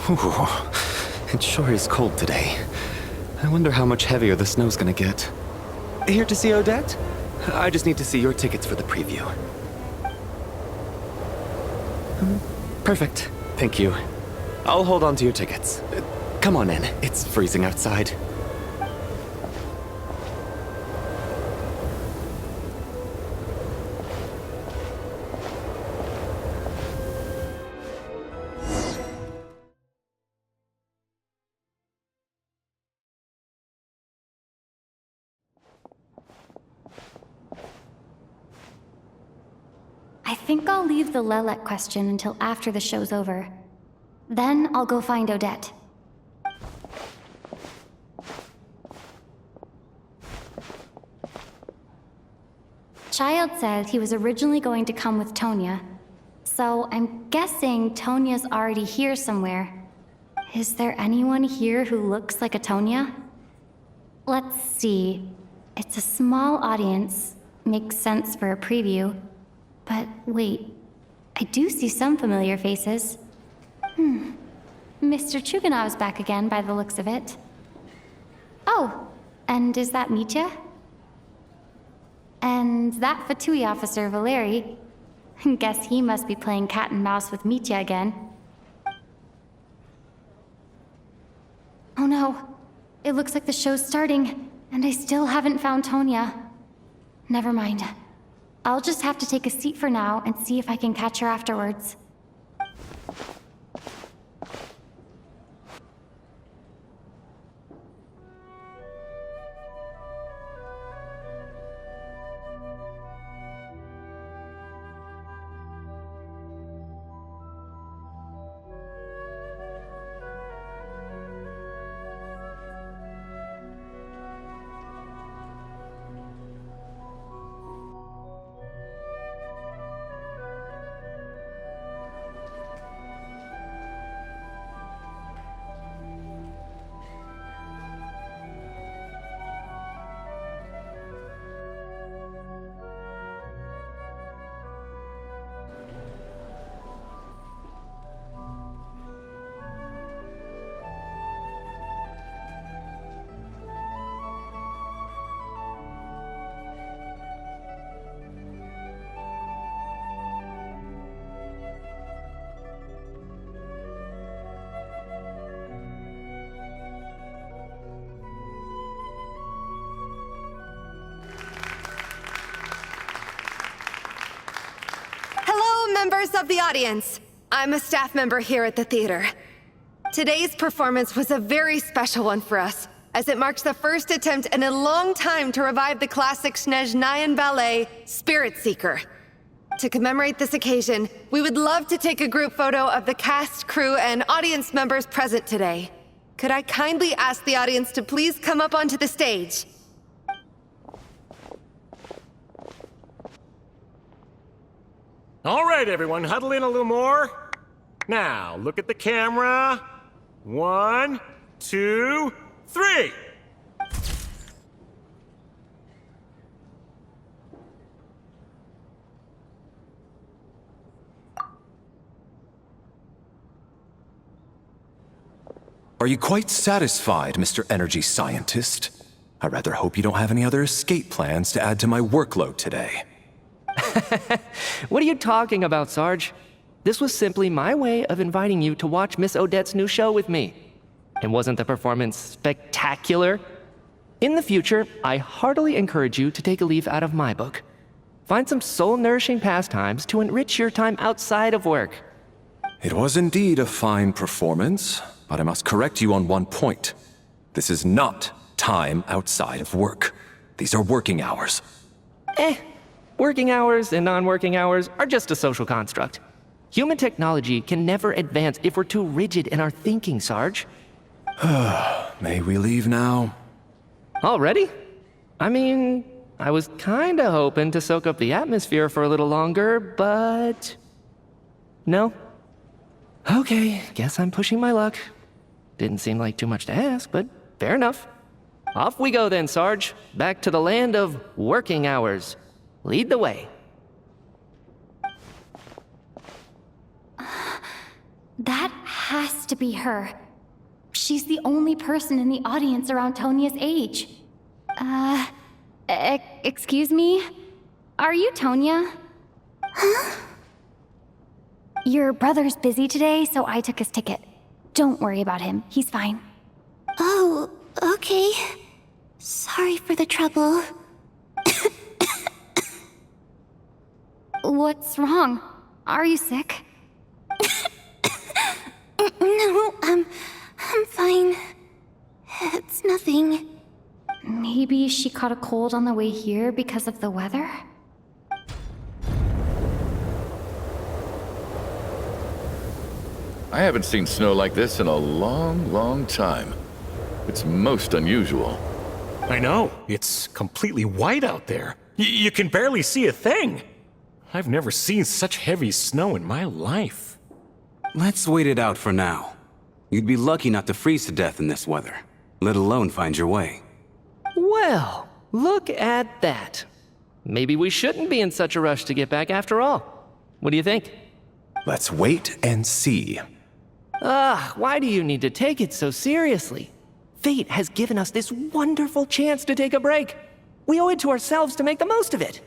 Ooh, it sure is cold today. I wonder how much heavier the snow's gonna get. Here to see Odette? I just need to see your tickets for the preview. Perfect. Thank you. I'll hold on to your tickets. Come on in. It's freezing outside. I think I'll leave the Lelek question until after the show's over. Then I'll go find Odette. Child said he was originally going to come with Tonya, so I'm guessing Tonya's already here somewhere. Is there anyone here who looks like a Tonya? Let's see. It's a small audience. Makes sense for a preview. But wait, I do see some familiar faces. Mr. Chuganov's back again by the looks of it. Oh, and is that Mitya? And that Fatui officer, Valeri. Guess he must be playing cat and mouse with Mitya again. Oh no, it looks like the show's starting, and I still haven't found Tonya. Never mind. I'll just have to take a seat for now and see if I can catch her afterwards. Members of the audience, I'm a staff member here at the theater. Today's performance was a very special one for us, as it marks the first attempt in a long time to revive the classic Snezhnayan ballet, Spirit Seeker. To commemorate this occasion, we would love to take a group photo of the cast, crew, and audience members present today. Could I kindly ask the audience to please come up onto the stage? All right, everyone, huddle in a little more. Now, look at the camera. 1, 2, 3. Are you quite satisfied, Mr. Energy Scientist? I rather hope you don't have any other escape plans to add to my workload today. What are you talking about, Sarge? This was simply my way of inviting you to watch Miss Odette's new show with me. And wasn't the performance spectacular? In the future, I heartily encourage you to take a leaf out of my book. Find some soul-nourishing pastimes to enrich your time outside of work. It was indeed a fine performance, but I must correct you on one point. This is not time outside of work. These are working hours. Working hours and non-working hours are just a social construct. Human technology can never advance if we're too rigid in our thinking, Sarge. May we leave now? Already? I mean, I was kinda hoping to soak up the atmosphere for a little longer, but... No? Okay, guess I'm pushing my luck. Didn't seem like too much to ask, but fair enough. Off we go then, Sarge. Back to the land of working hours. Lead the way. That has to be her. She's the only person in the audience around Tonia's age. Excuse me? Are you Tonia? Huh? Your brother's busy today, so I took his ticket. Don't worry about him. He's fine. Oh, okay. Sorry for the trouble. What's wrong? Are you sick? No, I'm fine. It's nothing. Maybe she caught a cold on the way here because of the weather? I haven't seen snow like this in a long, long time. It's most unusual. I know. It's completely white out there. You can barely see a thing. I've never seen such heavy snow in my life. Let's wait it out for now. You'd be lucky not to freeze to death in this weather, let alone find your way. Well, look at that. Maybe we shouldn't be in such a rush to get back after all. What do you think? Let's wait and see. Why do you need to take it so seriously? Fate has given us this wonderful chance to take a break. We owe it to ourselves to make the most of it.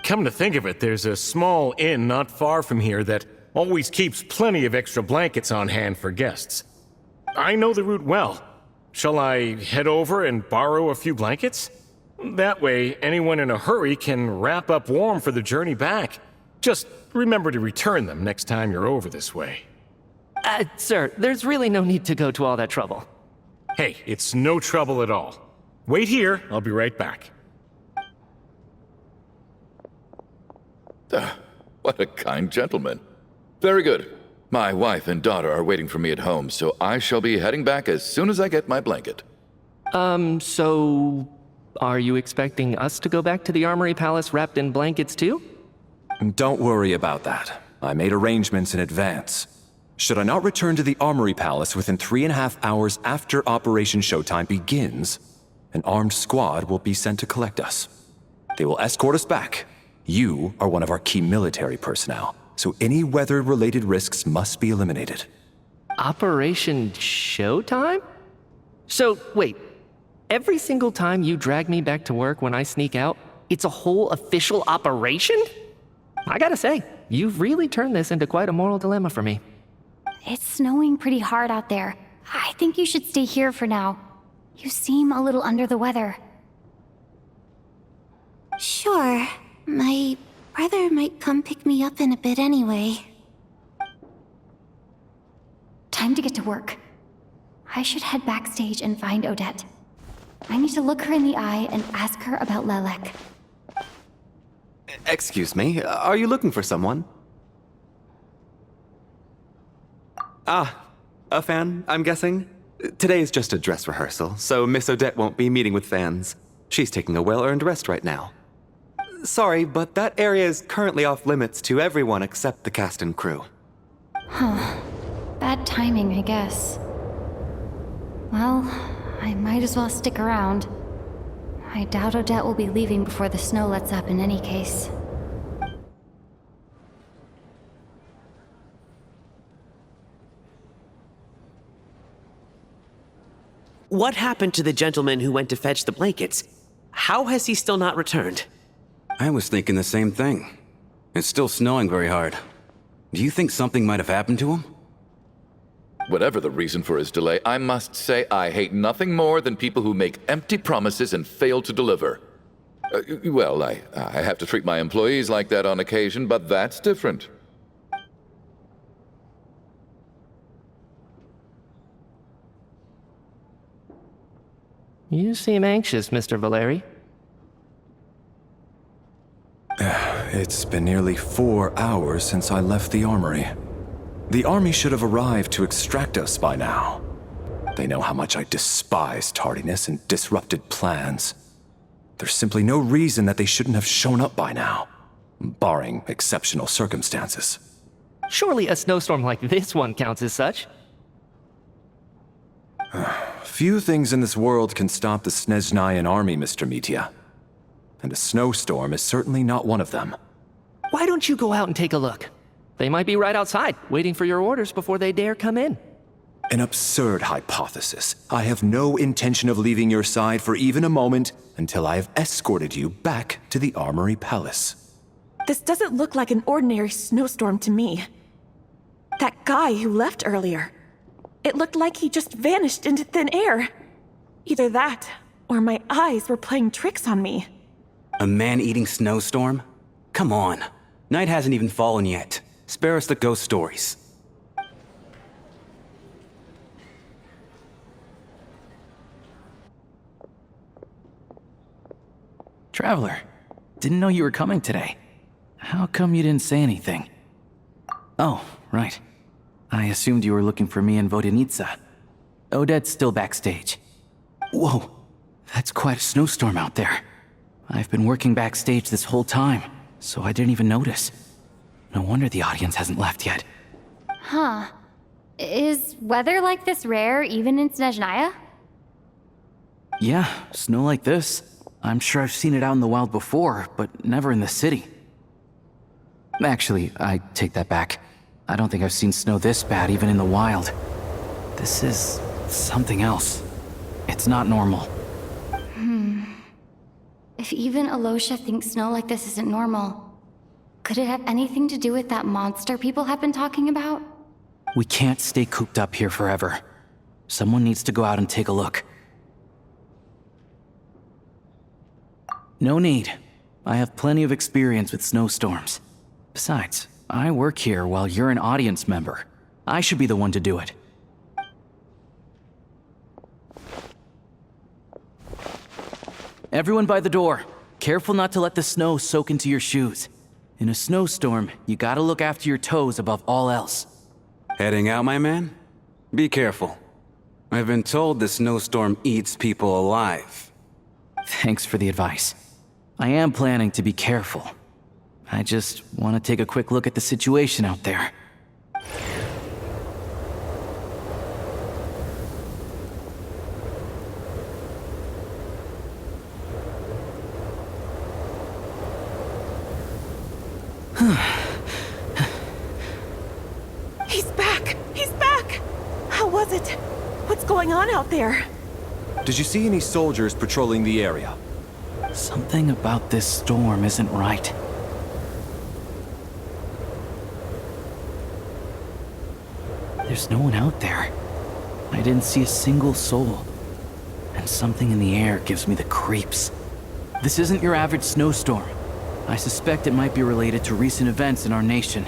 Come to think of it, there's a small inn not far from here that always keeps plenty of extra blankets on hand for guests. I know the route well. Shall I head over and borrow a few blankets? That way, anyone in a hurry can wrap up warm for the journey back. Just remember to return them next time you're over this way. Sir, there's really no need to go to all that trouble. Hey, it's no trouble at all. Wait here, I'll be right back. What a kind gentleman. Very good. My wife and daughter are waiting for me at home, so I shall be heading back as soon as I get my blanket. So... are you expecting us to go back to the Armory Palace wrapped in blankets too? Don't worry about that. I made arrangements in advance. Should I not return to the Armory Palace within 3.5 hours after Operation Showtime begins, an armed squad will be sent to collect us. They will escort us back. You are one of our key military personnel, so any weather-related risks must be eliminated. Operation Showtime? So, wait. Every single time you drag me back to work when I sneak out, it's a whole official operation? I gotta say, you've really turned this into quite a moral dilemma for me. It's snowing pretty hard out there. I think you should stay here for now. You seem a little under the weather. Sure. My brother might come pick me up in a bit anyway. Time to get to work. I should head backstage and find Odette. I need to look her in the eye and ask her about Lelek. Excuse me, are you looking for someone? A fan, I'm guessing? Today is just a dress rehearsal, so Miss Odette won't be meeting with fans. She's taking a well-earned rest right now. Sorry, but that area is currently off limits to everyone except the cast and crew. Bad timing, I guess. Well, I might as well stick around. I doubt Odette will be leaving before the snow lets up in any case. What happened to the gentleman who went to fetch the blankets? How has he still not returned? I was thinking the same thing. It's still snowing very hard. Do you think something might have happened to him? Whatever the reason for his delay, I must say I hate nothing more than people who make empty promises and fail to deliver. Well, I have to treat my employees like that on occasion, but that's different. You seem anxious, Mr. Valeri. It's been nearly 4 hours since I left the armory. The army should have arrived to extract us by now. They know how much I despise tardiness and disrupted plans. There's simply no reason that they shouldn't have shown up by now, barring exceptional circumstances. Surely a snowstorm like this one counts as such. Few things in this world can stop the Snezhnayan army, Mr. Mitya. And a snowstorm is certainly not one of them. Why don't you go out and take a look? They might be right outside, waiting for your orders before they dare come in. An absurd hypothesis. I have no intention of leaving your side for even a moment until I have escorted you back to the Armory Palace. This doesn't look like an ordinary snowstorm to me. That guy who left earlier, it looked like he just vanished into thin air. Either that, or my eyes were playing tricks on me. A man-eating snowstorm? Come on. Night hasn't even fallen yet. Spare us the ghost stories. Traveler, didn't know you were coming today. How come you didn't say anything? Oh, right. I assumed you were looking for me and Vodenitsa. Odette's still backstage. Whoa, that's quite a snowstorm out there. I've been working backstage this whole time, so I didn't even notice. No wonder the audience hasn't left yet. Huh. Is weather like this rare even in Snezhnaya? Yeah, snow like this. I'm sure I've seen it out in the wild before, but never in the city. Actually, I take that back. I don't think I've seen snow this bad even in the wild. This is something else. It's not normal. If even Alosha thinks snow like this isn't normal, could it have anything to do with that monster people have been talking about? We can't stay cooped up here forever. Someone needs to go out and take a look. No need. I have plenty of experience with snowstorms. Besides, I work here while you're an audience member. I should be the one to do it. Everyone by the door. Careful not to let the snow soak into your shoes. In a snowstorm, you gotta look after your toes above all else. Heading out, my man? Be careful. I've been told the snowstorm eats people alive. Thanks for the advice. I am planning to be careful. I just want to take a quick look at the situation out there. He's back! He's back! How was it? What's going on out there? Did you see any soldiers patrolling the area? Something about this storm isn't right. There's no one out there. I didn't see a single soul. And something in the air gives me the creeps. This isn't your average snowstorm. I suspect it might be related to recent events in our nation.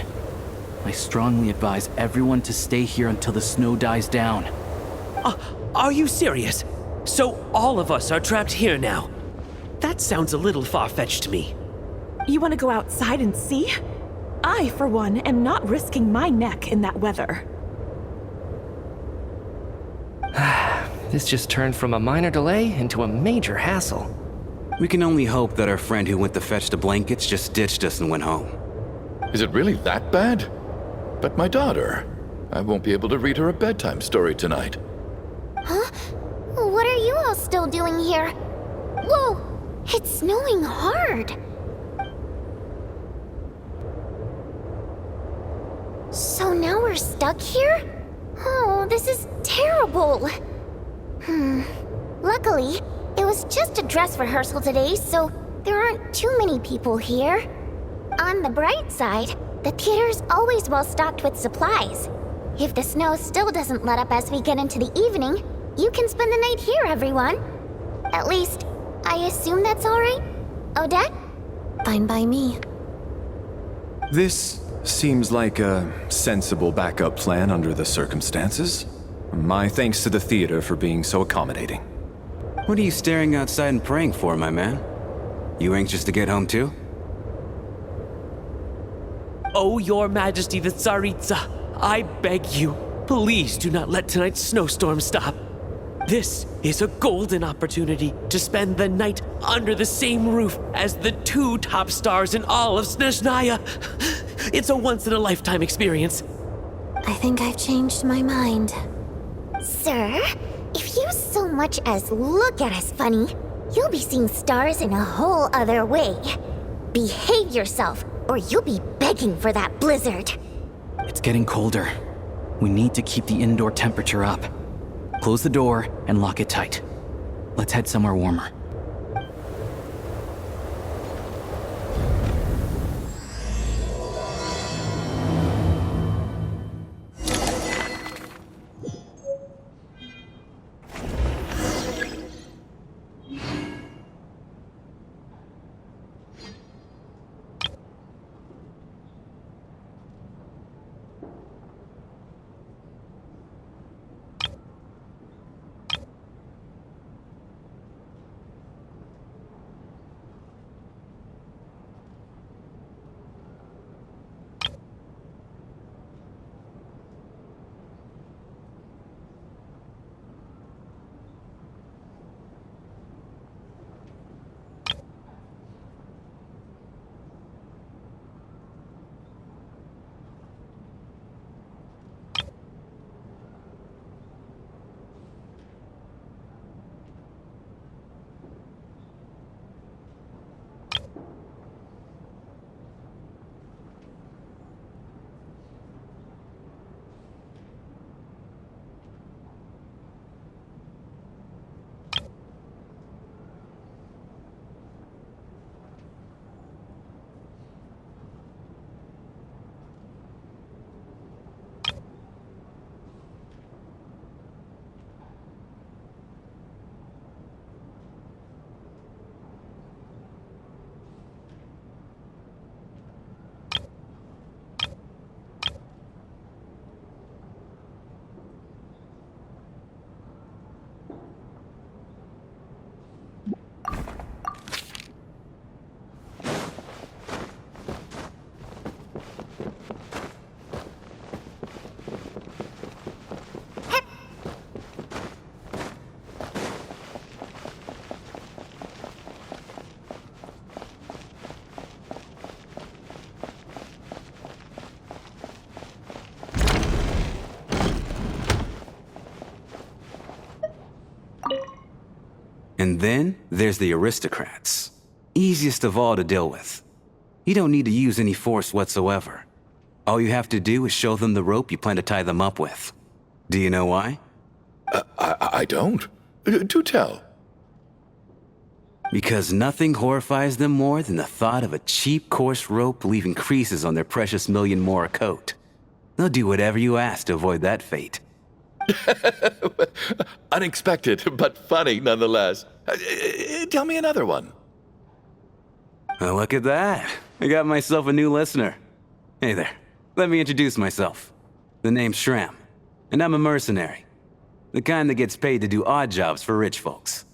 I strongly advise everyone to stay here until the snow dies down. Are you serious? So all of us are trapped here now? That sounds a little far-fetched to me. You want to go outside and see? I, for one, am not risking my neck in that weather. This just turned from a minor delay into a major hassle. We can only hope that our friend who went to fetch the blankets just ditched us and went home. Is it really that bad? But my daughter, I won't be able to read her a bedtime story tonight. Huh? What are you all still doing here? Whoa! It's snowing hard! So now we're stuck here? Oh, this is terrible! Luckily, it was just a dress rehearsal today, so there aren't too many people here. On the bright side, the theater's always well stocked with supplies. If the snow still doesn't let up as we get into the evening, you can spend the night here, everyone. At least, I assume that's alright? Odette? Fine by me. This seems like a sensible backup plan under the circumstances. My thanks to the theater for being so accommodating. What are you staring outside and praying for, my man? You anxious to get home too? Oh, Your Majesty the Tsaritsa, I beg you, please do not let tonight's snowstorm stop. This is a golden opportunity to spend the night under the same roof as the two top stars in all of Snezhnaya. It's a once-in-a-lifetime experience. I think I've changed my mind. Sir, if you so much as look at us funny, you'll be seeing stars in a whole other way. Behave yourself, or you'll be begging for that blizzard. It's getting colder. We need to keep the indoor temperature up. Close the door and lock it tight. Let's head somewhere warmer. And then there's the aristocrats. Easiest of all to deal with. You don't need to use any force whatsoever. All you have to do is show them the rope you plan to tie them up with. Do you know why? I don't. Do tell. Because nothing horrifies them more than the thought of a cheap, coarse rope leaving creases on their precious million Mora coat. They'll do whatever you ask to avoid that fate. Unexpected, but funny nonetheless. Tell me another one. Oh, look at that. I got myself a new listener. Hey there. Let me introduce myself. The name's Shram, and I'm a mercenary. The kind that gets paid to do odd jobs for rich folks.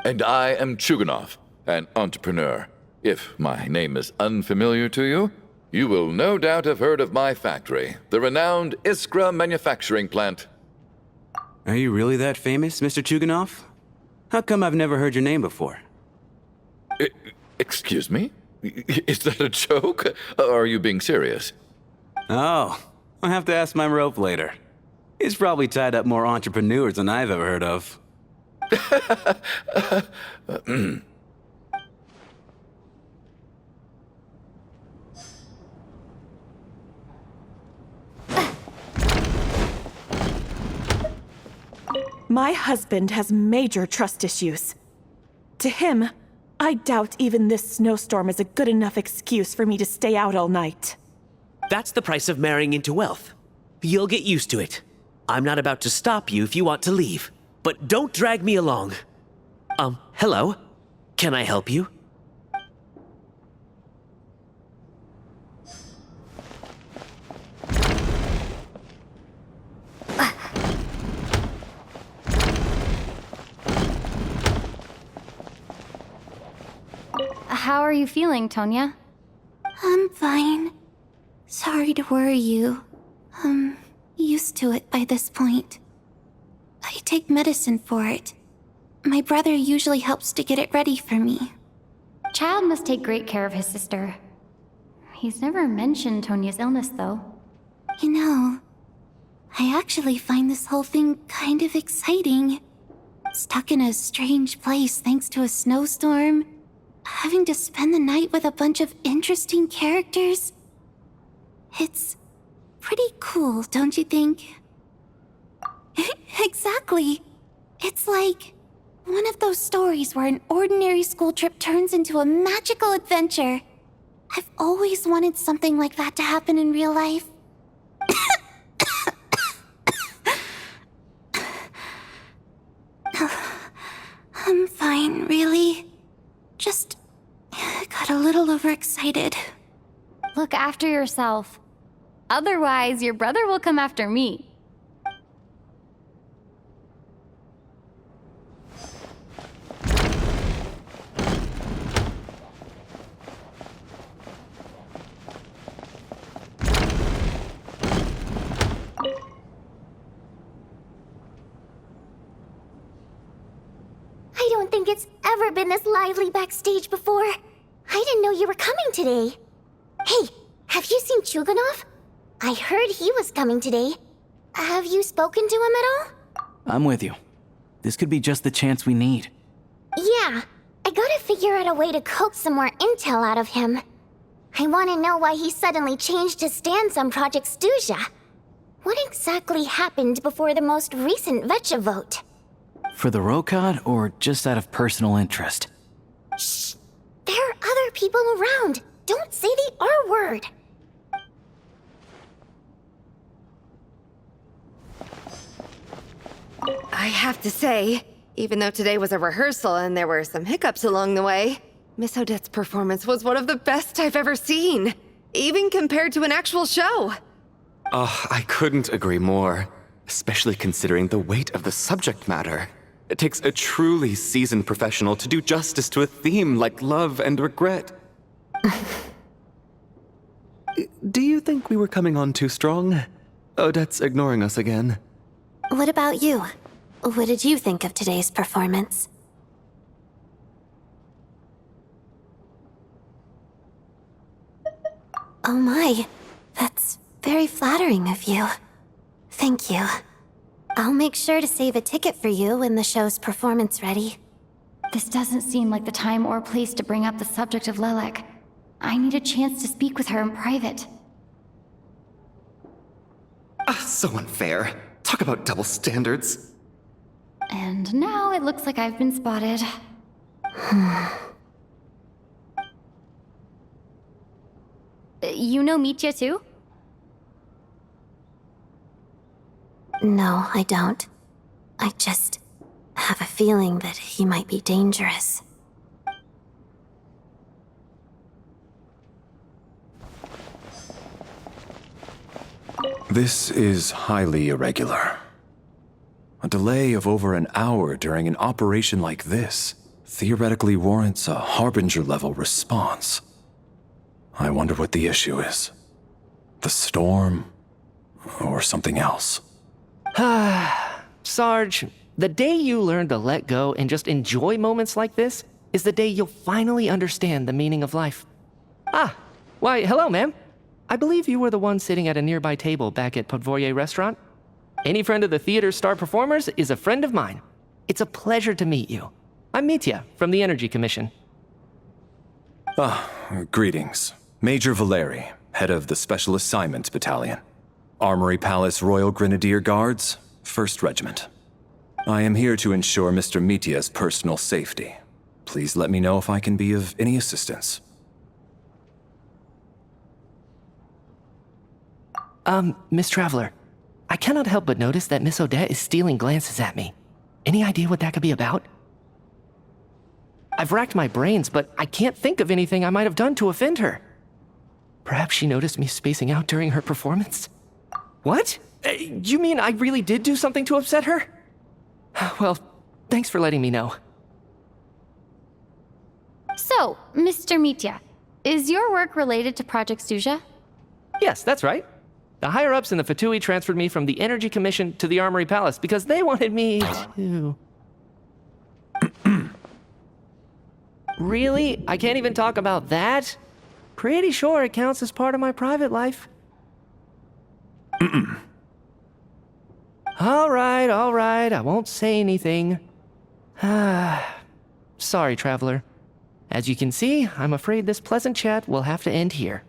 And I am Chuganov, an entrepreneur. If my name is unfamiliar to you, you will no doubt have heard of my factory, the renowned Iskra manufacturing plant. Are you really that famous, Mr. Chuganov? How come I've never heard your name before? Excuse me? Is that a joke? Or are you being serious? Oh, I'll have to ask my rope later. It's probably tied up more entrepreneurs than I've ever heard of. My husband has major trust issues. To him, I doubt even this snowstorm is a good enough excuse for me to stay out all night. That's the price of marrying into wealth. You'll get used to it. I'm not about to stop you if you want to leave. But don't drag me along. Hello? Can I help you? How are you feeling, Tonya? I'm fine. Sorry to worry you. I'm used to it by this point. I take medicine for it. My brother usually helps to get it ready for me. Child must take great care of his sister. He's never mentioned Tonya's illness, though. You know, I actually find this whole thing kind of exciting. Stuck in a strange place thanks to a snowstorm. Having to spend the night with a bunch of interesting characters. It's Pretty cool, don't you think? Exactly. It's like one of those stories where an ordinary school trip turns into a magical adventure. I've always wanted something like that to happen in real life. I'm fine, really. Just got a little overexcited. Look after yourself. Otherwise, your brother will come after me. I don't think it's ever been this lively backstage before. I didn't know you were coming today. Hey, have you seen Chuganov? I heard he was coming today. Have you spoken to him at all? I'm with you. This could be just the chance we need. Yeah, I gotta figure out a way to coax some more intel out of him. I want to know why he suddenly changed his stance on Project Stuja. What exactly happened before the most recent VII vote? For the Rokad, or just out of personal interest? Shh! There are other people around. Don't say the R word. I have to say, even though today was a rehearsal and there were some hiccups along the way, Miss Odette's performance was one of the best I've ever seen, even compared to an actual show. Oh, I couldn't agree more, especially considering the weight of the subject matter. It takes a truly seasoned professional to do justice to a theme like love and regret. Do you think we were coming on too strong? Odette's ignoring us again. What about you? What did you think of today's performance? Oh my, that's very flattering of you. Thank you. I'll make sure to save a ticket for you when the show's performance ready. This doesn't seem like the time or place to bring up the subject of Lelek. I need a chance to speak with her in private. So unfair. Talk about double standards. And now it looks like I've been spotted. You know Mitya too? No, I don't. I just have a feeling that he might be dangerous. This is highly irregular. A delay of over an hour during an operation like this theoretically warrants a Harbinger-level response. I wonder what the issue is. The storm, or something else. Sarge, the day you learn to let go and just enjoy moments like this is the day you'll finally understand the meaning of life. Why, hello, ma'am. I believe you were the one sitting at a nearby table back at Podvorye Restaurant. Any friend of the theater's star performers is a friend of mine. It's a pleasure to meet you. I'm Mitya from the Energy Commission. Greetings. Major Valeri, head of the Special Assignments Battalion. Armory Palace Royal Grenadier Guards, 1st Regiment. I am here to ensure Mr. Mitya's personal safety. Please let me know if I can be of any assistance. Miss Traveler, I cannot help but notice that Miss Odette is stealing glances at me. Any idea what that could be about? I've racked my brains, but I can't think of anything I might have done to offend her. Perhaps she noticed me spacing out during her performance? What? You mean I really did do something to upset her? Well, thanks for letting me know. So, Mr. Mitya, is your work related to Project Stuja? Yes, that's right. The higher-ups in the Fatui transferred me from the Energy Commission to the Armory Palace because they wanted me to... Really? I can't even talk about that? Pretty sure it counts as part of my private life. All right, I won't say anything. Sorry, Traveler. As you can see, I'm afraid this pleasant chat will have to end here.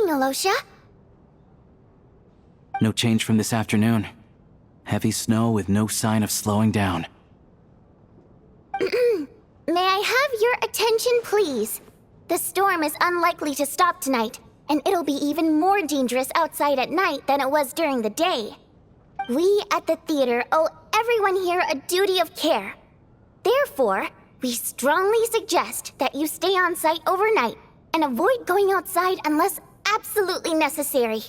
looking, Alosha? No change from this afternoon. Heavy snow with no sign of slowing down. May I have your attention, please? The storm is unlikely to stop tonight, and it'll be even more dangerous outside at night than it was during the day. We at the theater owe everyone here a duty of care. Therefore, we strongly suggest that you stay on site overnight and avoid going outside unless absolutely necessary.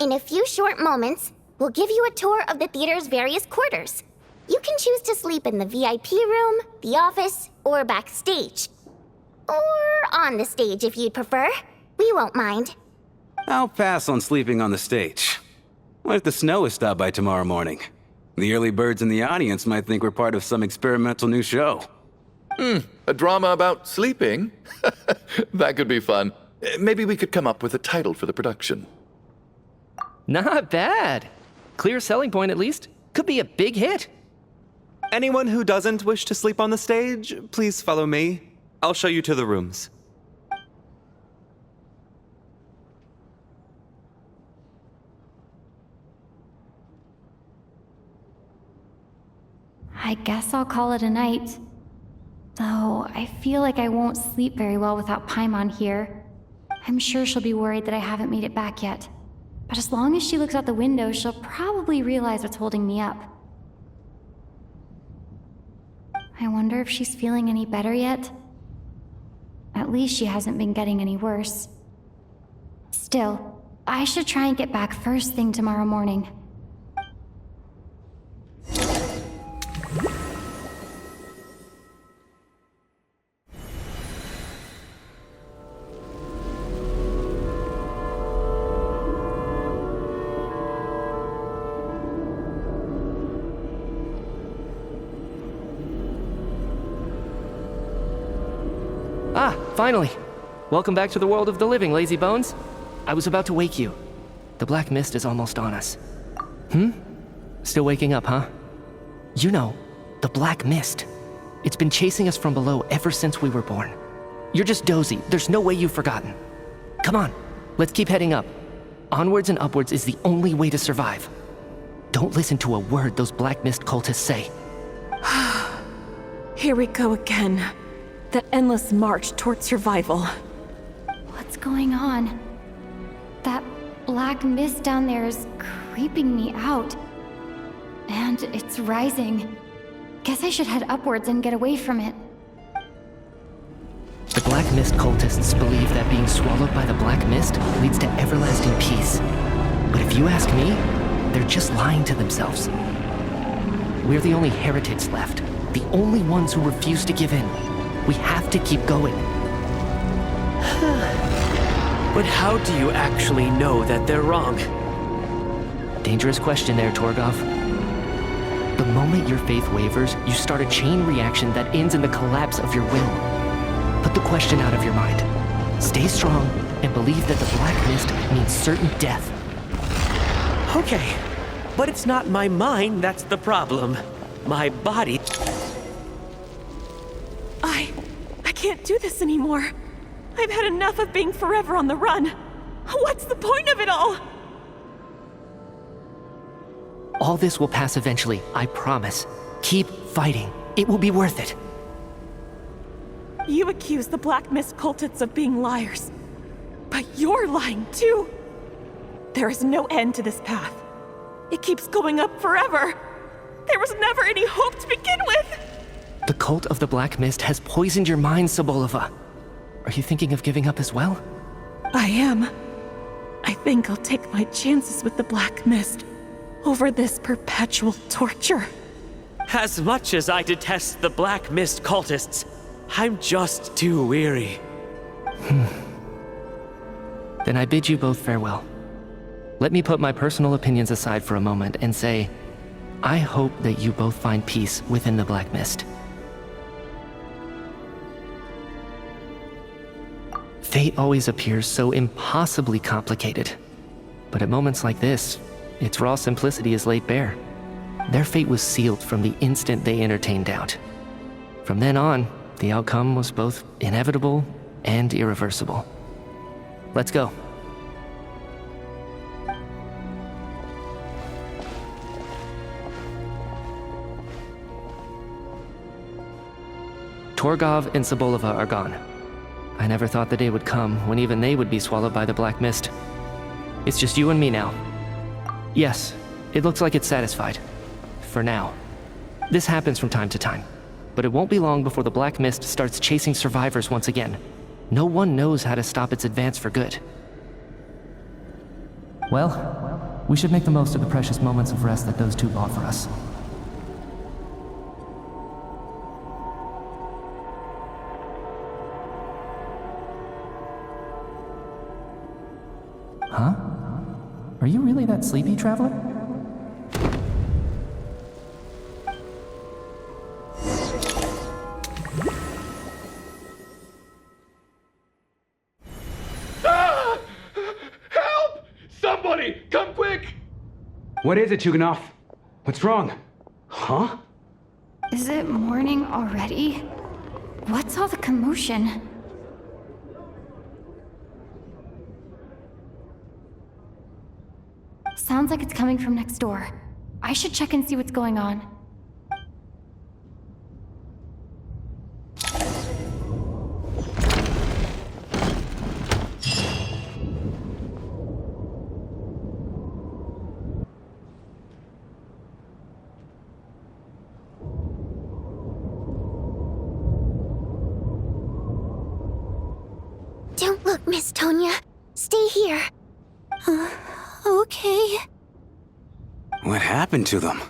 In a few short moments, we'll give you a tour of the theater's various quarters. You can choose to sleep in the VIP room, the office, or backstage. Or on the stage if you'd prefer. We won't mind. I'll pass on sleeping on the stage. What if the snow is stopped by tomorrow morning? The early birds in the audience might think we're part of some experimental new show. A drama about sleeping? That could be fun. Maybe we could come up with a title for the production. Not bad. Clear selling point at least. Could be a big hit. Anyone who doesn't wish to sleep on the stage, please follow me. I'll show you to the rooms. I guess I'll call it a night. Though I feel like I won't sleep very well without Paimon here. I'm sure she'll be worried that I haven't made it back yet. But as long as she looks out the window, she'll probably realize what's holding me up. I wonder if she's feeling any better yet? At least she hasn't been getting any worse. Still, I should try and get back first thing tomorrow morning. Ah, finally. Welcome back to the world of the living, lazy bones. I was about to wake you. The black mist is almost on us. Still waking up, huh? You know, the black mist. It's been chasing us from below ever since we were born. You're just dozy. There's no way you've forgotten. Come on, let's keep heading up. Onwards and upwards is the only way to survive. Don't listen to a word those black mist cultists say. Here we go again. The endless march toward survival. What's going on? That black mist down there is creeping me out. And it's rising. Guess I should head upwards and get away from it. The black mist cultists believe that being swallowed by the black mist leads to everlasting peace. But if you ask me, they're just lying to themselves. We're the only heretics left. The only ones who refuse to give in. We have to keep going. But how do you actually know that they're wrong? Dangerous question there, Torgov. The moment your faith wavers, you start a chain reaction that ends in the collapse of your will. Put the question out of your mind. Stay strong and believe that the black mist means certain death. Okay, but it's not my mind that's the problem. My body. I can't do this anymore. I've had enough of being forever on the run. What's the point of it all? All this will pass eventually, I promise. Keep fighting. It will be worth it. You accuse the Black Mist cultists of being liars. But you're lying too. There is no end to this path. It keeps going up forever. There was never any hope to begin with. The cult of the Black Mist has poisoned your mind, Sobolova. Are you thinking of giving up as well? I am. I think I'll take my chances with the Black Mist over this perpetual torture. As much as I detest the Black Mist cultists, I'm just too weary. Then I bid you both farewell. Let me put my personal opinions aside for a moment and say, I hope that you both find peace within the Black Mist. Fate always appears so impossibly complicated. But at moments like this, its raw simplicity is laid bare. Their fate was sealed from the instant they entertained doubt. From then on, the outcome was both inevitable and irreversible. Let's go. Torgov and Sobolova are gone. I never thought the day would come when even they would be swallowed by the black mist. It's just you and me now. Yes, it looks like it's satisfied. For now. This happens from time to time, but it won't be long before the black mist starts chasing survivors once again. No one knows how to stop its advance for good. Well, we should make the most of the precious moments of rest that those two bought for us. Huh? Are you really that sleepy, traveler? Help! Somebody, come quick! What is it, Chuganov? What's wrong? Huh? Is it morning already? What's all the commotion? Sounds like it's coming from next door. I should check and see what's going on. Don't look, Miss Tonya. Stay here. Okay. What happened to them?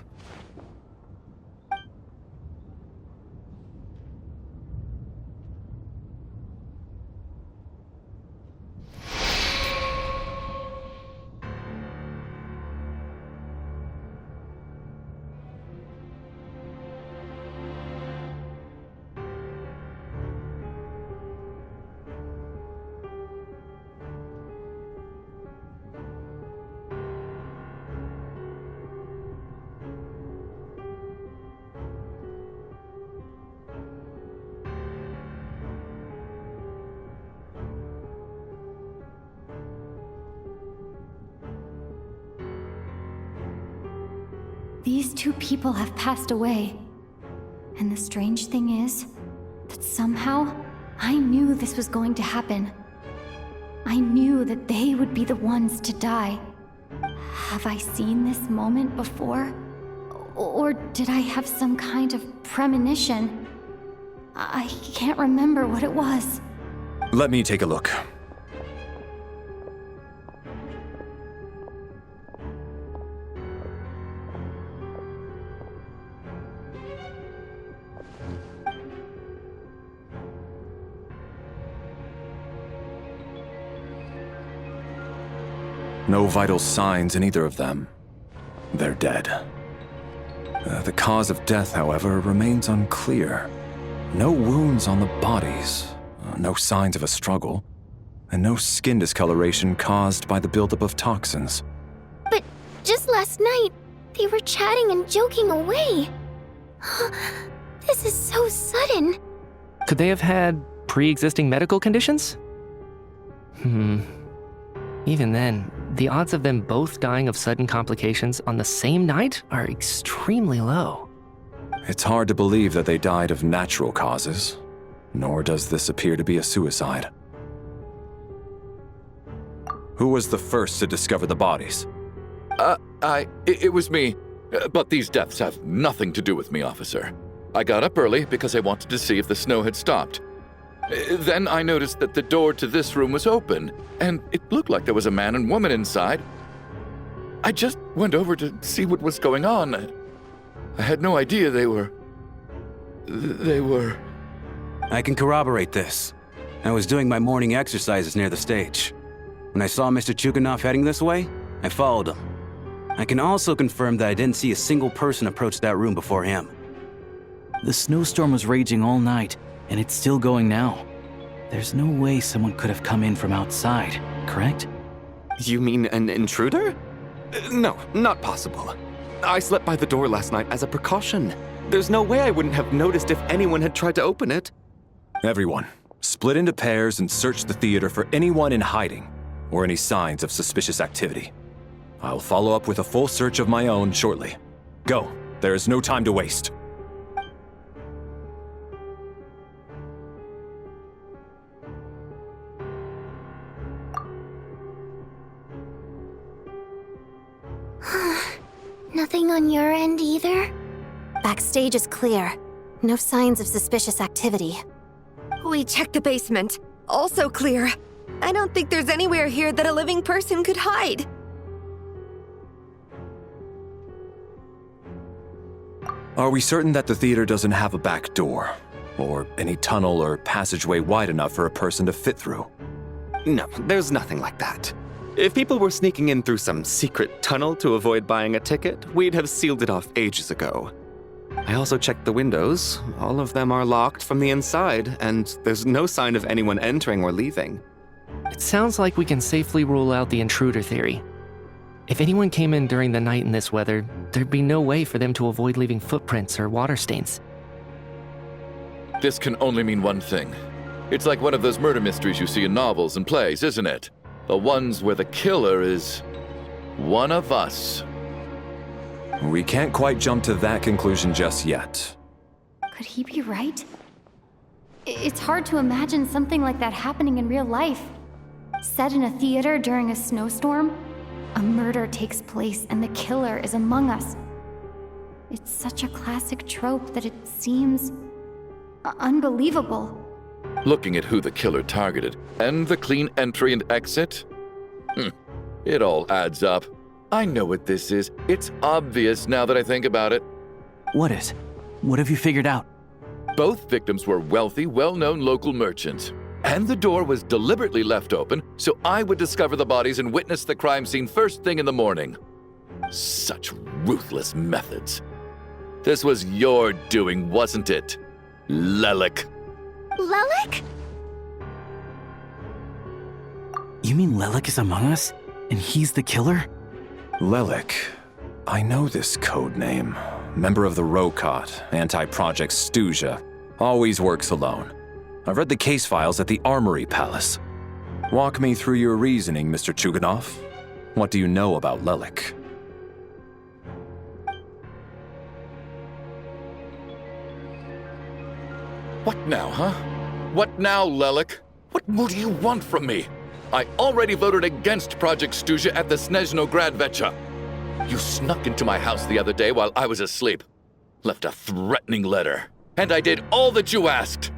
These two people have passed away. And the strange thing is that somehow I knew this was going to happen. I knew that they would be the ones to die. Have I seen this moment before? Or did I have some kind of premonition? I can't remember what it was. Let me take a look. No vital signs in either of them. They're dead. The cause of death, however, remains unclear. No wounds on the bodies, no signs of a struggle, and no skin discoloration caused by the buildup of toxins. But just last night, they were chatting and joking away. This is so sudden. Could they have had pre-existing medical conditions? Even then, the odds of them both dying of sudden complications on the same night are extremely low. It's hard to believe that they died of natural causes, nor does this appear to be a suicide. Who was the first to discover the bodies? It was me. But these deaths have nothing to do with me, officer. I got up early because I wanted to see if the snow had stopped. Then I noticed that the door to this room was open, and it looked like there was a man and woman inside. I just went over to see what was going on. I had no idea they were... I can corroborate this. I was doing my morning exercises near the stage. When I saw Mr. Chuganov heading this way, I followed him. I can also confirm that I didn't see a single person approach that room before him. The snowstorm was raging all night, and it's still going now. There's no way someone could have come in from outside, correct? You mean an intruder? No, not possible. I slept by the door last night as a precaution. There's no way I wouldn't have noticed if anyone had tried to open it. Everyone, split into pairs and search the theater for anyone in hiding or any signs of suspicious activity. I'll follow up with a full search of my own shortly. Go, there is no time to waste. Backstage is clear. No signs of suspicious activity. We checked the basement. Also clear. I don't think there's anywhere here that a living person could hide. Are we certain that the theater doesn't have a back door? Or any tunnel or passageway wide enough for a person to fit through? No, there's nothing like that. If people were sneaking in through some secret tunnel to avoid buying a ticket, we'd have sealed it off ages ago. I also checked the windows. All of them are locked from the inside, and there's no sign of anyone entering or leaving. It sounds like we can safely rule out the intruder theory. If anyone came in during the night in this weather, there'd be no way for them to avoid leaving footprints or water stains. This can only mean one thing. It's like one of those murder mysteries you see in novels and plays, isn't it? The ones where the killer is one of us. We can't quite jump to that conclusion just yet. Could he be right? It's hard to imagine something like that happening in real life. Set in a theater during a snowstorm, a murder takes place and the killer is among us. It's such a classic trope that it seems unbelievable. Looking at who the killer targeted and the clean entry and exit, it all adds up. I know what this is. It's obvious now that I think about it. What is? What have you figured out? Both victims were wealthy, well-known local merchants. And the door was deliberately left open so I would discover the bodies and witness the crime scene first thing in the morning. Such ruthless methods. This was your doing, wasn't it, Lelik? Lelik? You mean Lelik is among us? And he's the killer? Lelik. I know this code name. Member of the Rokot, anti-Project Stuja. Always works alone. I've read the case files at the Armory Palace. Walk me through your reasoning, Mr. Chuganov. What do you know about Lelik? What now, huh? What now, Lelik? What more do you want from me? I already voted against Project Stuja at the Snezhnograd Vecha. You snuck into my house the other day while I was asleep. Left a threatening letter. And I did all that you asked.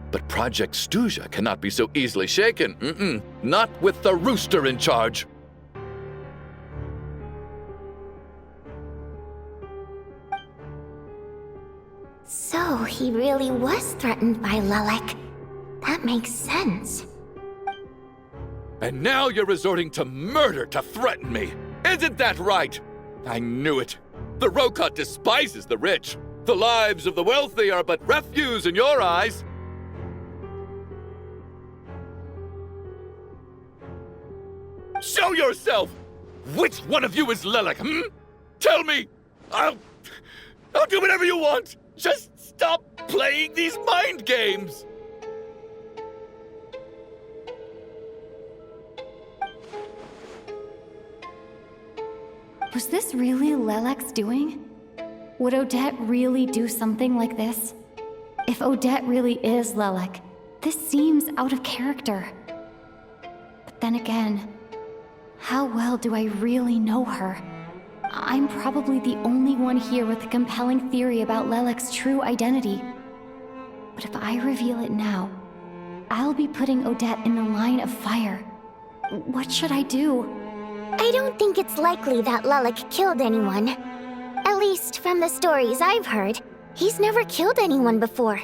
But Project Stuja cannot be so easily shaken. Not with the rooster in charge. So he really was threatened by Lelik. That makes sense. And now you're resorting to murder to threaten me. Isn't that right? I knew it. The Rokot despises the rich. The lives of the wealthy are but refuse in your eyes. Show yourself! Which one of you is Lelik, Tell me! I'll do whatever you want! Just stop playing these mind games! Was this really Lelek's doing? Would Odette really do something like this? If Odette really is Lelek, this seems out of character. But then again, how well do I really know her? I'm probably the only one here with a compelling theory about Lelek's true identity. But if I reveal it now, I'll be putting Odette in the line of fire. What should I do? I don't think it's likely that Lelik killed anyone. At least from the stories I've heard, he's never killed anyone before.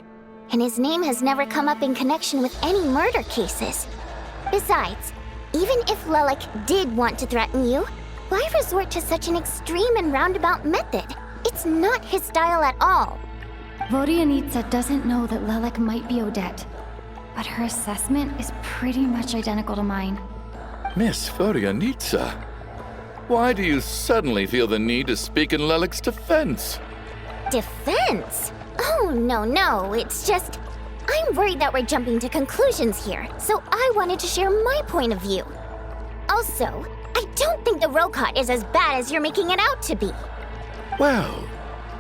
And his name has never come up in connection with any murder cases. Besides, even if Lelik did want to threaten you, why resort to such an extreme and roundabout method? It's not his style at all. Vodianitsa doesn't know that Lelek might be Odette, but her assessment is pretty much identical to mine. Miss Vodianitsa, why do you suddenly feel the need to speak in Lelik's defense? Defense? Oh, no, it's just... I'm worried that we're jumping to conclusions here, so I wanted to share my point of view. Also, I don't think the Rokot is as bad as you're making it out to be. Well,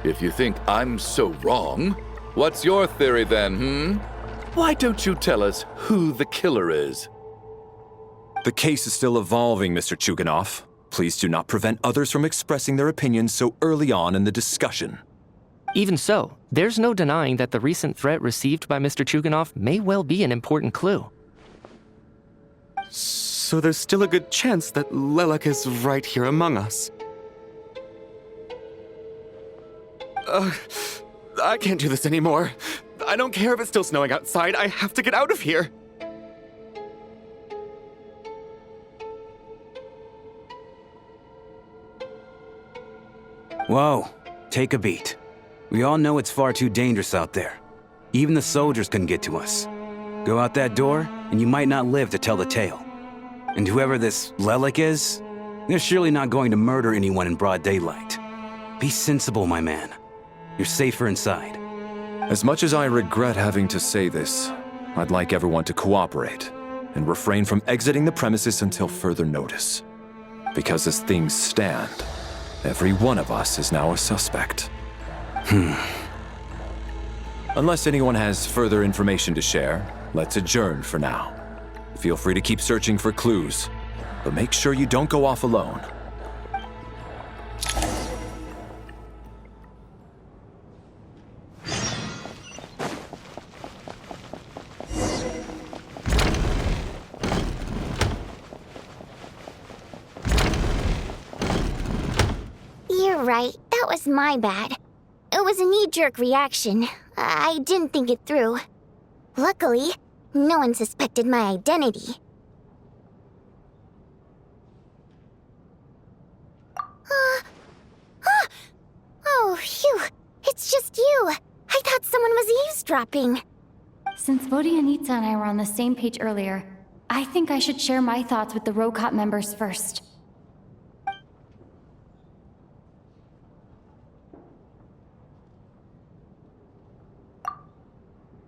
if you think I'm so wrong, what's your theory then, Why don't you tell us who the killer is? The case is still evolving, Mr. Chuganov. Please do not prevent others from expressing their opinions so early on in the discussion. Even so, there's no denying that the recent threat received by Mr. Chuganov may well be an important clue. So there's still a good chance that Lelek is right here among us. I can't do this anymore. I don't care if it's still snowing outside. I have to get out of here. Whoa, take a beat. We all know it's far too dangerous out there. Even the soldiers couldn't get to us. Go out that door, and you might not live to tell the tale. And whoever this Lelek is, they're surely not going to murder anyone in broad daylight. Be sensible, my man. You're safer inside. As much as I regret having to say this, I'd like everyone to cooperate and refrain from exiting the premises until further notice. Because as things stand, every one of us is now a suspect. Unless anyone has further information to share, let's adjourn for now. Feel free to keep searching for clues, but make sure you don't go off alone. You're right, that was my bad. It was a knee-jerk reaction. I didn't think it through. Luckily, no one suspected my identity. Oh, phew. It's just you. I thought someone was eavesdropping. Since Vodyanitsa and I were on the same page earlier, I think I should share my thoughts with the Rokot members first.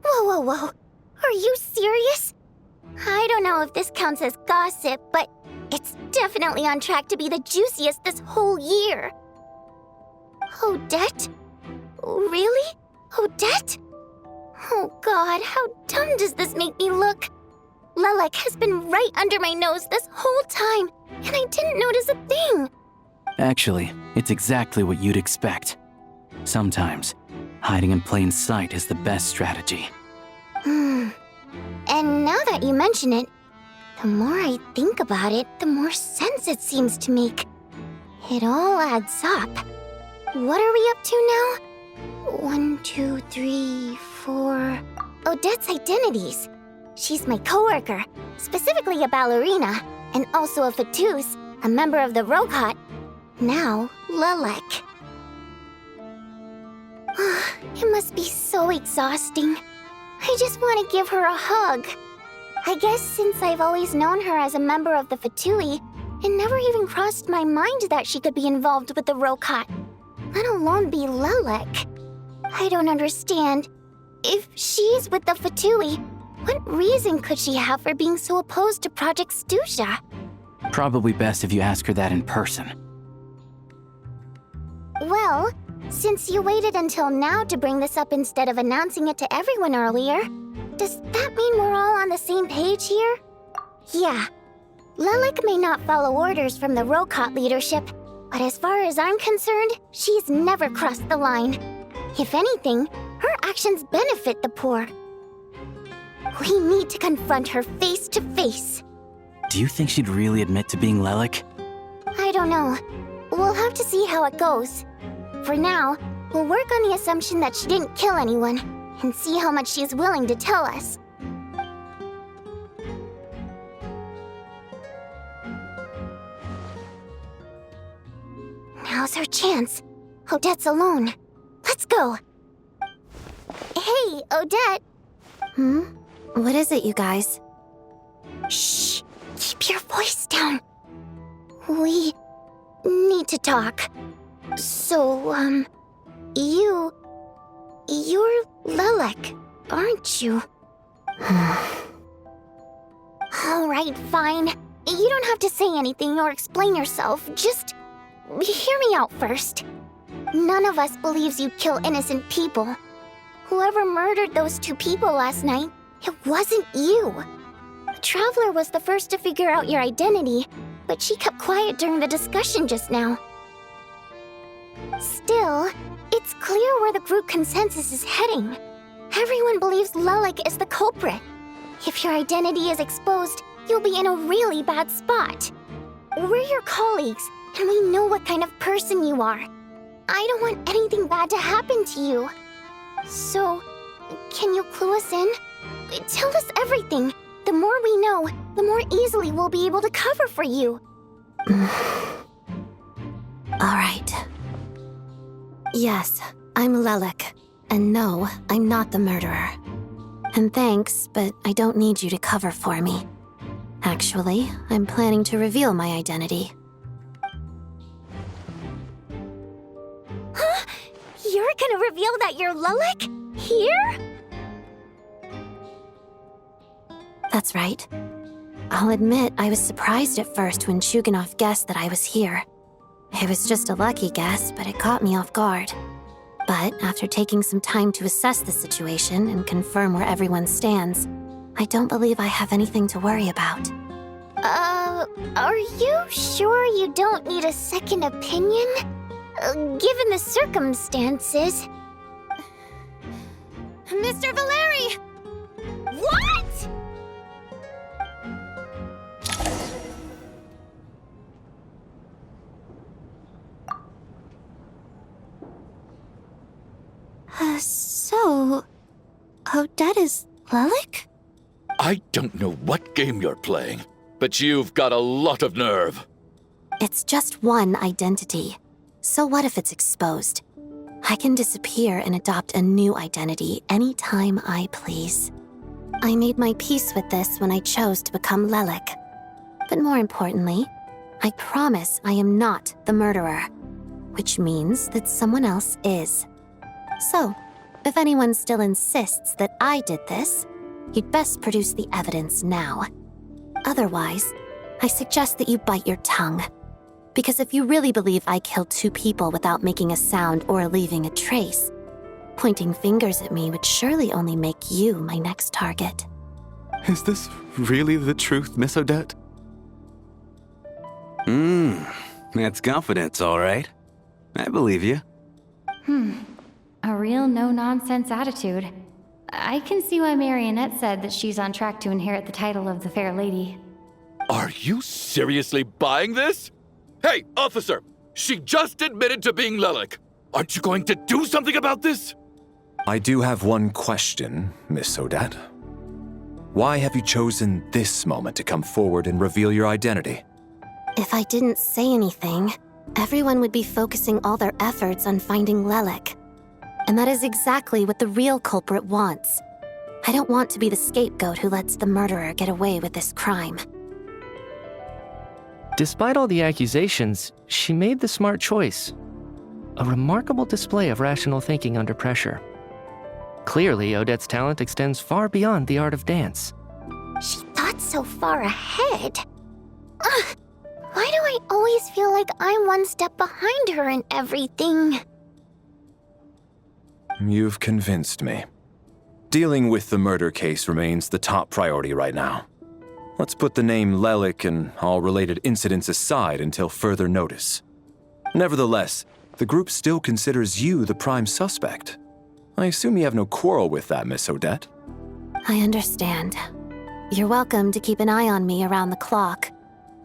Whoa. Are you serious? I don't know if this counts as gossip, but it's definitely on track to be the juiciest this whole year. Odette? Really? Odette? Oh God, how dumb does this make me look? Lelek has been right under my nose this whole time, and I didn't notice a thing. Actually, it's exactly what you'd expect. Sometimes, hiding in plain sight is the best strategy. And now that you mention it, the more I think about it, the more sense it seems to make. It all adds up. What are we up to now? 1, 2, 3, 4... Odette's identities. She's my coworker, specifically a ballerina, and also a Fatous, a member of the Rokot. Now, Lelek. It must be so exhausting. I just want to give her a hug. I guess since I've always known her as a member of the Fatui, it never even crossed my mind that she could be involved with the Rokot, let alone be Lelek. I don't understand. If she's with the Fatui, what reason could she have for being so opposed to Project Stusha? Probably best if you ask her that in person. Well, since you waited until now to bring this up instead of announcing it to everyone earlier, does that mean we're all on the same page here? Yeah. Lelek may not follow orders from the Rokot leadership, but as far as I'm concerned, she's never crossed the line. If anything, her actions benefit the poor. We need to confront her face to face. Do you think she'd really admit to being Lelek? I don't know. We'll have to see how it goes. For now, we'll work on the assumption that she didn't kill anyone, and see how much she's willing to tell us. Now's our chance. Odette's alone. Let's go. Hey, Odette. What is it, you guys? Shh. Keep your voice down. We need to talk. So, you're Lelek, aren't you? All right, fine. You don't have to say anything or explain yourself. Just hear me out first. None of us believes you kill innocent people. Whoever murdered those 2 people last night, it wasn't you. The Traveler was the first to figure out your identity, but she kept quiet during the discussion just now. Still, It's clear where the group consensus is heading. Everyone believes Lelik is the culprit. If your identity is exposed, you'll be in a really bad spot. We're your colleagues, and we know what kind of person you are. I don't want anything bad to happen to you. So, can you clue us in? Tell us everything. The more we know, the more easily we'll be able to cover for you. Alright. Yes, I'm Lelik. And no, I'm not the murderer. And thanks, but I don't need you to cover for me. Actually, I'm planning to reveal my identity. Huh? You're gonna reveal that you're Lelik? Here? That's right. I'll admit I was surprised at first when Chuganov guessed that I was here. It was just a lucky guess, but it caught me off guard. But after taking some time to assess the situation and confirm where everyone stands, I don't believe I have anything to worry about. Are you sure you don't need a second opinion? Given the circumstances. Mr. Valeri! What?! So... Odette is Lelik? I don't know what game you're playing, but you've got a lot of nerve. It's just one identity. So what if it's exposed? I can disappear and adopt a new identity anytime I please. I made my peace with this when I chose to become Lelik. But more importantly, I promise I am not the murderer, which means that someone else is. So, if anyone still insists that I did this, you'd best produce the evidence now. Otherwise, I suggest that you bite your tongue. Because if you really believe I killed 2 people without making a sound or leaving a trace, pointing fingers at me would surely only make you my next target. Is this really the truth, Miss Odette? That's confidence, all right. I believe you. A real no-nonsense attitude. I can see why Marionette said that she's on track to inherit the title of the Fair Lady. Are you seriously buying this? Hey, officer! She just admitted to being Lelik. Aren't you going to do something about this? I do have one question, Miss Odette. Why have you chosen this moment to come forward and reveal your identity? If I didn't say anything, everyone would be focusing all their efforts on finding Lelik. And that is exactly what the real culprit wants. I don't want to be the scapegoat who lets the murderer get away with this crime. Despite all the accusations, she made the smart choice. A remarkable display of rational thinking under pressure. Clearly, Odette's talent extends far beyond the art of dance. She thought so far ahead. Ugh, why do I always feel like I'm one step behind her in everything? You've convinced me. Dealing with the murder case remains the top priority right now. Let's put the name Lelik and all related incidents aside until further notice. Nevertheless, the group still considers you the prime suspect. I assume you have no quarrel with that, Miss Odette? I understand. You're welcome to keep an eye on me around the clock.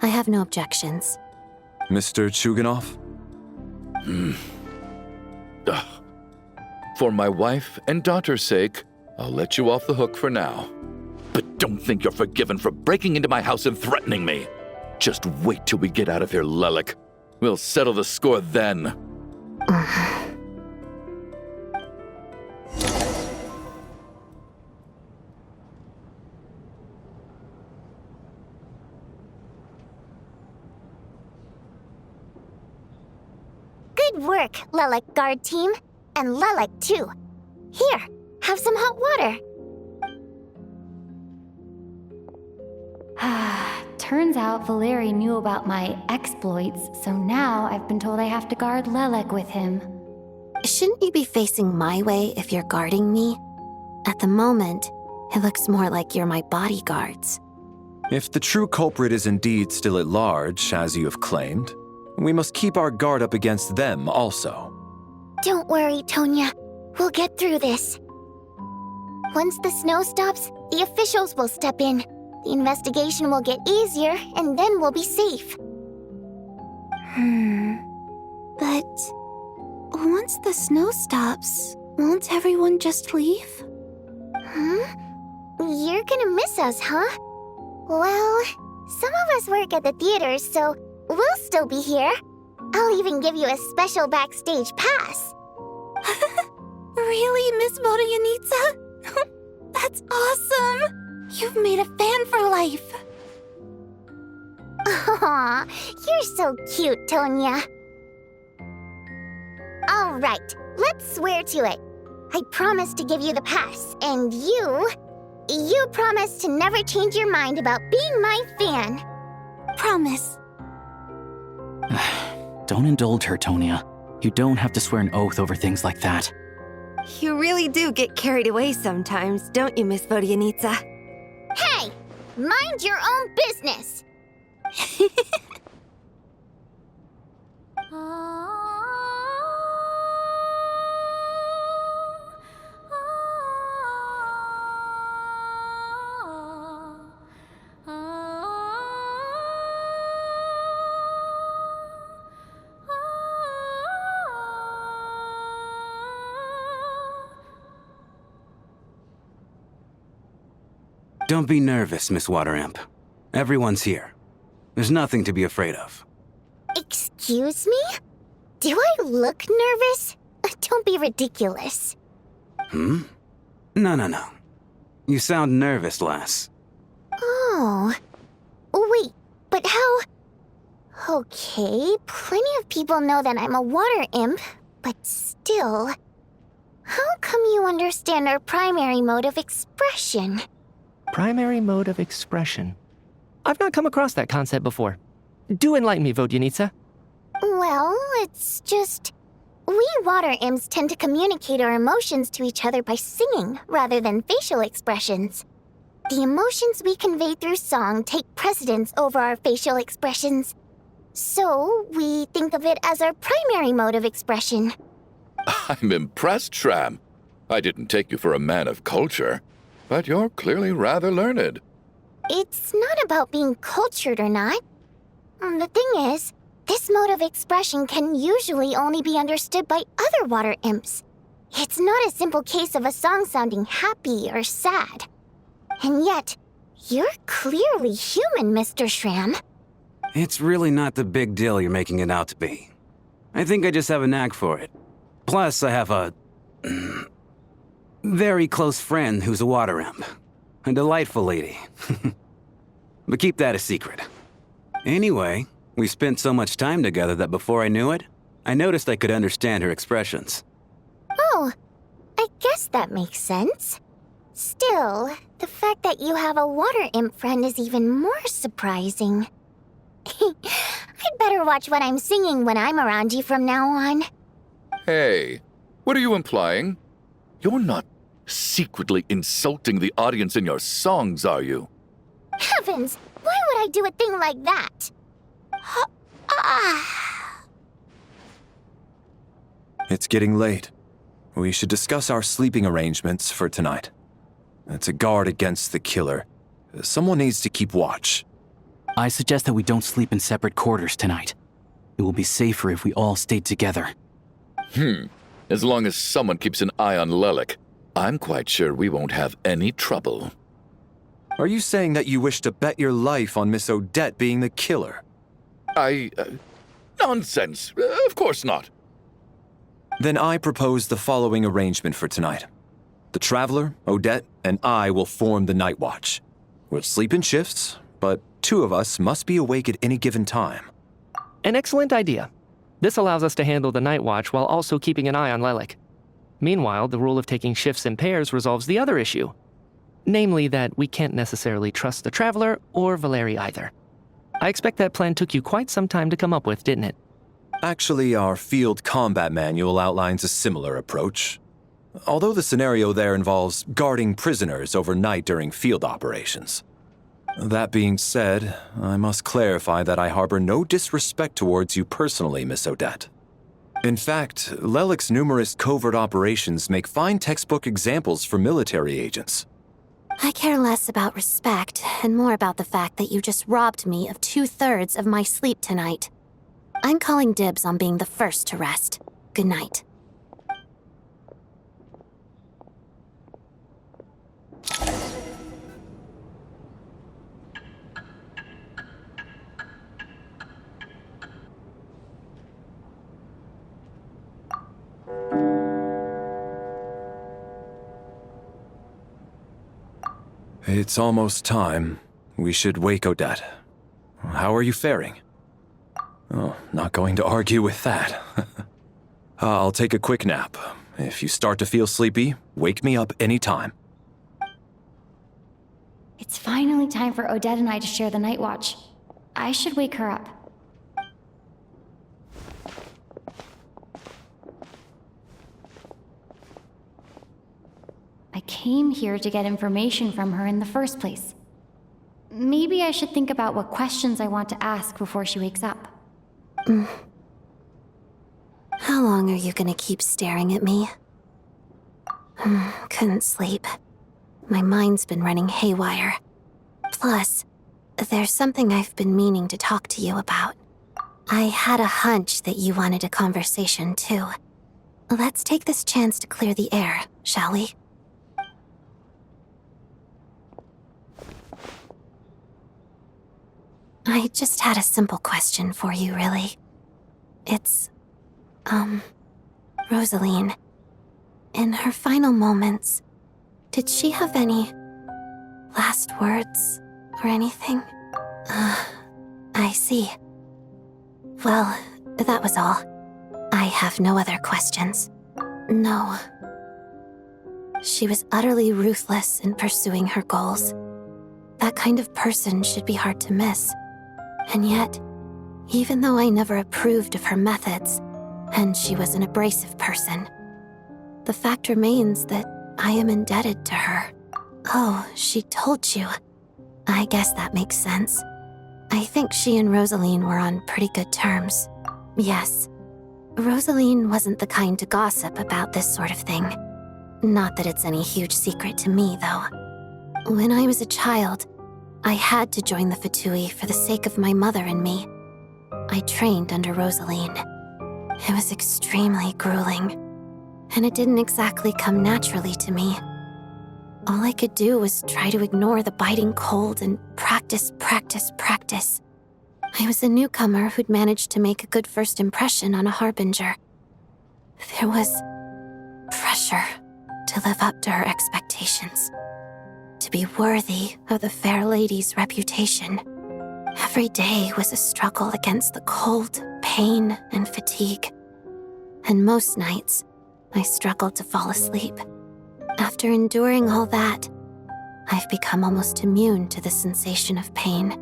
I have no objections. Mr. Chuganov? For my wife and daughter's sake, I'll let you off the hook for now. But don't think you're forgiven for breaking into my house and threatening me. Just wait till we get out of here, Lelik. We'll settle the score then. Good work, Lelik guard team. And Lelik too. Here, have some hot water. Turns out Valeri knew about my exploits, so now I've been told I have to guard Lelik with him. Shouldn't you be facing my way if you're guarding me? At the moment, it looks more like you're my bodyguards. If the true culprit is indeed still at large, as you have claimed, we must keep our guard up against them also. Don't worry, Tonya. We'll get through this. Once the snow stops, the officials will step in. The investigation will get easier, and then we'll be safe. But once the snow stops, won't everyone just leave? You're gonna miss us, huh? Well, some of us work at the theater, so we'll still be here. I'll even give you a special backstage pass. Really, Miss Vodyanitsa? That's awesome! You've made a fan for life. Aw, you're so cute, Tonya. All right, let's swear to it. I promise to give you the pass, and you promise to never change your mind about being my fan. Promise. Don't indulge her, Tonya. You don't have to swear an oath over things like that. You really do get carried away sometimes, don't you, Miss Vodyanitsa? Hey, mind your own business. Don't be nervous, Miss Water Imp. Everyone's here. There's nothing to be afraid of. Excuse me? Do I look nervous? Don't be ridiculous. No. You sound nervous, lass. Oh. Wait, but how... Okay, plenty of people know that I'm a water imp, but still... How come you understand our primary mode of expression? Primary mode of expression. I've not come across that concept before. Do enlighten me, Vodyanitsa. Well, it's just... We water imps tend to communicate our emotions to each other by singing rather than facial expressions. The emotions we convey through song take precedence over our facial expressions. So, we think of it as our primary mode of expression. I'm impressed, Shram. I didn't take you for a man of culture, but you're clearly rather learned. It's not about being cultured or not. The thing is, this mode of expression can usually only be understood by other water imps. It's not a simple case of a song sounding happy or sad. And yet, you're clearly human, Mr. Shram. It's really not the big deal you're making it out to be. I think I just have a knack for it. Plus, I have a... very close friend who's a water imp. A delightful lady. But keep that a secret. Anyway, we spent so much time together that before I knew it, I noticed I could understand her expressions. Oh, I guess that makes sense. Still, the fact that you have a water imp friend is even more surprising. I'd better watch what I'm singing when I'm around you from now on. Hey, what are you implying? You're not secretly insulting the audience in your songs, are you? Heavens, why would I do a thing like that? It's getting late. We should discuss our sleeping arrangements for tonight. To guard against the killer, someone needs to keep watch. I suggest that we don't sleep in separate quarters tonight. It will be safer if we all stayed together. As long as someone keeps an eye on Lelik, I'm quite sure we won't have any trouble. Are you saying that you wish to bet your life on Miss Odette being the killer? Nonsense. Of course not. Then I propose the following arrangement for tonight. The Traveler, Odette, and I will form the Night Watch. We'll sleep in shifts, but 2 of us must be awake at any given time. An excellent idea. This allows us to handle the night watch while also keeping an eye on Lelik. Meanwhile, the rule of taking shifts in pairs resolves the other issue. Namely that we can't necessarily trust the Traveler or Valeri either. I expect that plan took you quite some time to come up with, didn't it? Actually, our field combat manual outlines a similar approach. Although the scenario there involves guarding prisoners overnight during field operations. That being said, I must clarify that I harbor no disrespect towards you personally, Miss Odette. In fact, Lelik's numerous covert operations make fine textbook examples for military agents. I care less about respect and more about the fact that you just robbed me of 2/3 of my sleep tonight. I'm calling dibs on being the first to rest. Good night. It's almost time. We should wake Odette. How are you faring? Oh, not going to argue with that. I'll take a quick nap. If you start to feel sleepy, wake me up anytime. It's finally time for Odette and I to share the night watch. I should wake her up. I came here to get information from her in the first place. Maybe I should think about what questions I want to ask before she wakes up. How long are you gonna keep staring at me? Couldn't sleep. My mind's been running haywire. Plus, there's something I've been meaning to talk to you about. I had a hunch that you wanted a conversation too. Let's take this chance to clear the air, shall we? I just had a simple question for you, really. It's, Rosaline. In her final moments, did she have any last words or anything? I see. Well, that was all. I have no other questions. No. She was utterly ruthless in pursuing her goals. That kind of person should be hard to miss. And yet, even though I never approved of her methods, and she was an abrasive person, the fact remains that I am indebted to her. Oh, she told you. I guess that makes sense. I think she and Rosaline were on pretty good terms. Yes. Rosaline wasn't the kind to gossip about this sort of thing. Not that it's any huge secret to me, though. When I was a child, I had to join the VII for the sake of my mother and me. I trained under Rosaline. It was extremely grueling, and it didn't exactly come naturally to me. All I could do was try to ignore the biting cold and practice. I was a newcomer who'd managed to make a good first impression on a harbinger. There was pressure to live up to her expectations, to be worthy of the fair lady's reputation. Every day was a struggle against the cold, pain, and fatigue. And most nights, I struggled to fall asleep. After enduring all that, I've become almost immune to the sensation of pain.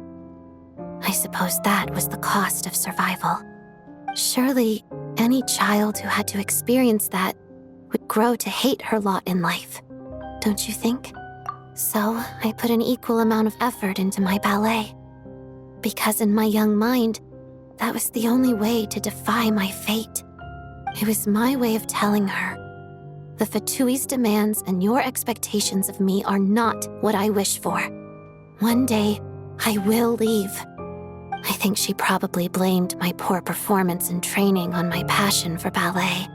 I suppose that was the cost of survival. Surely, any child who had to experience that would grow to hate her lot in life, don't you think? So, I put an equal amount of effort into my ballet. Because in my young mind, that was the only way to defy my fate. It was my way of telling her, the VII's demands and your expectations of me are not what I wish for. One day, I will leave. I think she probably blamed my poor performance in training on my passion for ballet.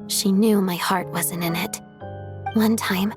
She knew my heart wasn't in it. One time,